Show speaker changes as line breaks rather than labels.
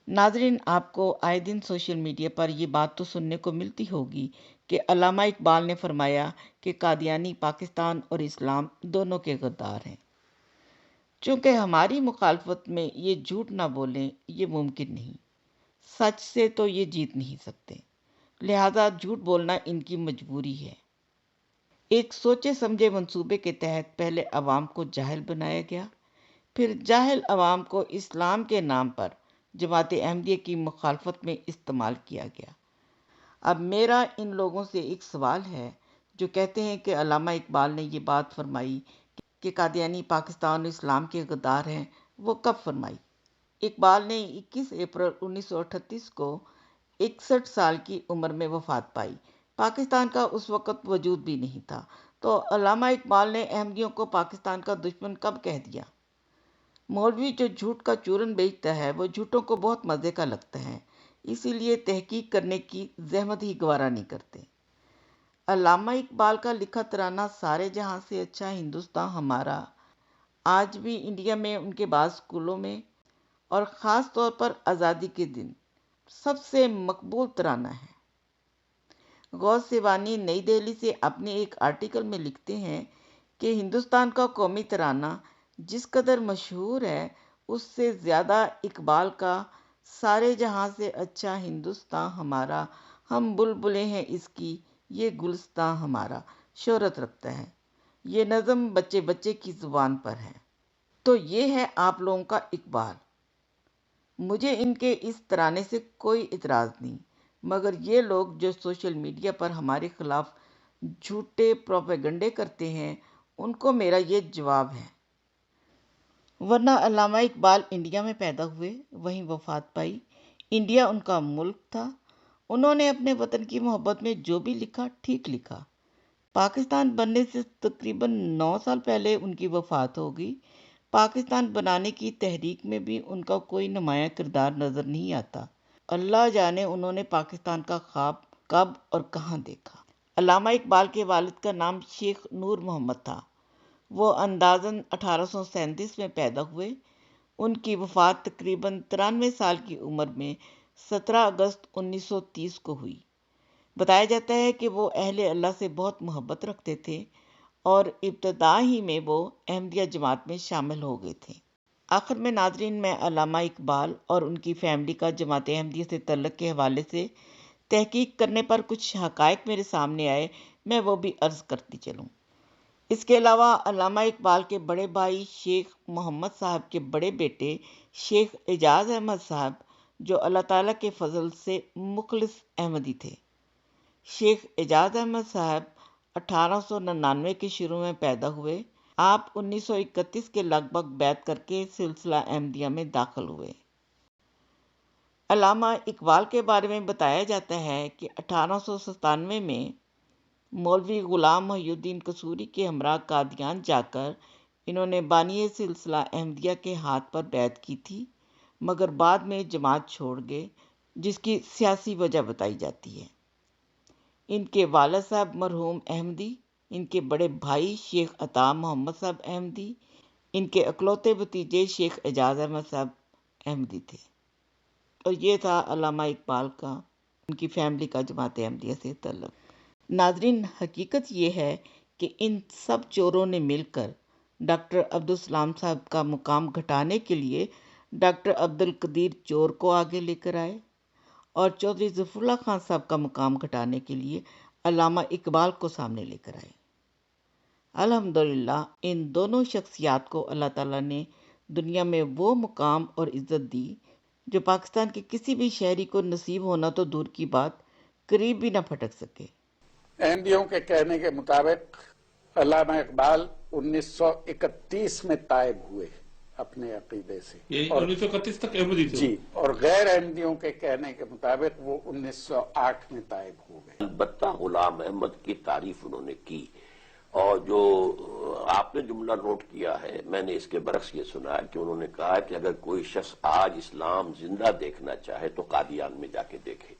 ناظرین، آپ کو آئے دن سوشل میڈیا پر یہ بات تو سننے کو ملتی ہوگی کہ علامہ اقبال نے فرمایا کہ قادیانی پاکستان اور اسلام دونوں کے غدار ہیں۔ چونکہ ہماری مخالفت میں یہ جھوٹ نہ بولیں یہ ممکن نہیں، سچ سے تو یہ جیت نہیں سکتے، لہذا جھوٹ بولنا ان کی مجبوری ہے۔ ایک سوچے سمجھے منصوبے کے تحت پہلے عوام کو جاہل بنایا گیا، پھر جاہل عوام کو اسلام کے نام پر جماعت احمدیہ کی مخالفت میں استعمال کیا گیا۔ اب میرا ان لوگوں سے ایک سوال ہے جو کہتے ہیں کہ علامہ اقبال نے یہ بات فرمائی کہ قادیانی پاکستان اور اسلام کے غدار ہیں، وہ کب فرمائی؟ اقبال نے 21 اپریل 1938 کو 61 سال کی عمر میں وفات پائی۔ پاکستان کا اس وقت وجود بھی نہیں تھا، تو علامہ اقبال نے احمدیوں کو پاکستان کا دشمن کب کہہ دیا؟ مولوی جو جھوٹ کا چورن بیچتا ہے وہ جھوٹوں کو بہت مزے کا لگتا ہے، اسی لیے تحقیق کرنے کی زحمت ہی گوارا نہیں کرتے۔ علامہ اقبال کا لکھا ترانہ سارے جہاں سے اچھا ہندوستان ہمارا آج بھی انڈیا میں ان کے بعض اسکولوں میں اور خاص طور پر آزادی کے دن سب سے مقبول ترانہ ہے۔ غوث سیوانی نئی دہلی سے اپنے ایک آرٹیکل میں لکھتے ہیں کہ ہندوستان کا قومی ترانہ جس قدر مشہور ہے اس سے زیادہ اقبال کا سارے جہاں سے اچھا ہندوستان ہمارا، ہم بلبلیں ہیں اس کی یہ گلستان ہمارا شہرت رکھتا ہے۔ یہ نظم بچے بچے کی زبان پر ہے۔ تو یہ ہے آپ لوگوں کا اقبال۔ مجھے ان کے اس ترانے سے کوئی اعتراض نہیں، مگر یہ لوگ جو سوشل میڈیا پر ہمارے خلاف جھوٹے پروپیگنڈے کرتے ہیں ان کو میرا یہ جواب ہے۔ ورنہ علامہ اقبال انڈیا میں پیدا ہوئے، وہیں وفات پائی، انڈیا ان کا ملک تھا، انہوں نے اپنے وطن کی محبت میں جو بھی لکھا ٹھیک لکھا۔ پاکستان بننے سے تقریباً 9 سال پہلے ان کی وفات ہو گئی۔ پاکستان بنانے کی تحریک میں بھی ان کا کوئی نمایاں کردار نظر نہیں آتا۔ اللہ جانے انہوں نے پاکستان کا خواب کب اور کہاں دیکھا۔ علامہ اقبال کے والد کا نام شیخ نور محمد تھا۔ وہ اندازاً 1837 میں پیدا ہوئے۔ ان کی وفات تقریباً 93 سال کی عمر میں 17 اگست 1930 کو ہوئی۔ بتایا جاتا ہے کہ وہ اہل اللہ سے بہت محبت رکھتے تھے اور ابتدا ہی میں وہ احمدیہ جماعت میں شامل ہو گئے تھے۔ آخر میں ناظرین، میں علامہ اقبال اور ان کی فیملی کا جماعت احمدیہ سے تعلق کے حوالے سے تحقیق کرنے پر کچھ حقائق میرے سامنے آئے، میں وہ بھی عرض کرتی چلوں۔ اس کے علاوہ علامہ اقبال کے بڑے بھائی شیخ محمد صاحب کے بڑے بیٹے شیخ اعجاز احمد صاحب جو اللہ تعالیٰ کے فضل سے مخلص احمدی تھے۔ شیخ اعجاز احمد صاحب 1899 کے شروع میں پیدا ہوئے۔ آپ 1931 کے لگ بھگ بیعت کر کے سلسلہ احمدیہ میں داخل ہوئے۔ علامہ اقبال کے بارے میں بتایا جاتا ہے کہ 1897 میں مولوی غلام محی الدین قصوری کے ہمراہ قادیان جا کر انہوں نے بانی سلسلہ احمدیہ کے ہاتھ پر بیعت کی تھی، مگر بعد میں جماعت چھوڑ گئے، جس کی سیاسی وجہ بتائی جاتی ہے۔ ان کے والد صاحب مرحوم احمدی، ان کے بڑے بھائی شیخ عطا محمد صاحب احمدی، ان کے اکلوتے بھتیجے شیخ اعجاز احمد صاحب احمدی تھے۔ اور یہ تھا علامہ اقبال کا، ان کی فیملی کا جماعت احمدیہ سے تعلق۔ ناظرین، حقیقت یہ ہے کہ ان سب چوروں نے مل کر ڈاکٹر عبدالسلام صاحب کا مقام گھٹانے کے لیے ڈاکٹر عبدالقدیر چور کو آگے لے کر آئے اور چودھری ظفر اللہ خان صاحب کا مقام گھٹانے کے لیے علامہ اقبال کو سامنے لے کر آئے۔ الحمدللہ ان دونوں شخصیات کو اللہ تعالیٰ نے دنیا میں وہ مقام اور عزت دی جو پاکستان کے کسی بھی شہری کو نصیب ہونا تو دور کی بات، قریب بھی نہ پھٹک سکے۔
احمدیوں کے کہنے کے مطابق علامہ اقبال 1931 میں تائب ہوئے اپنے عقیدے سے،
اور 1931 تک احمدی تھے
جی، اور غیر احمدیوں کے کہنے کے مطابق وہ 1908 میں تائب ہو گئے۔
البتہ غلام احمد کی تعریف انہوں نے کی، اور جو آپ نے جملہ نوٹ کیا ہے میں نے اس کے برعکس یہ سنا ہے کہ انہوں نے کہا کہ اگر کوئی شخص آج اسلام زندہ دیکھنا چاہے تو قادیان میں جا کے دیکھے۔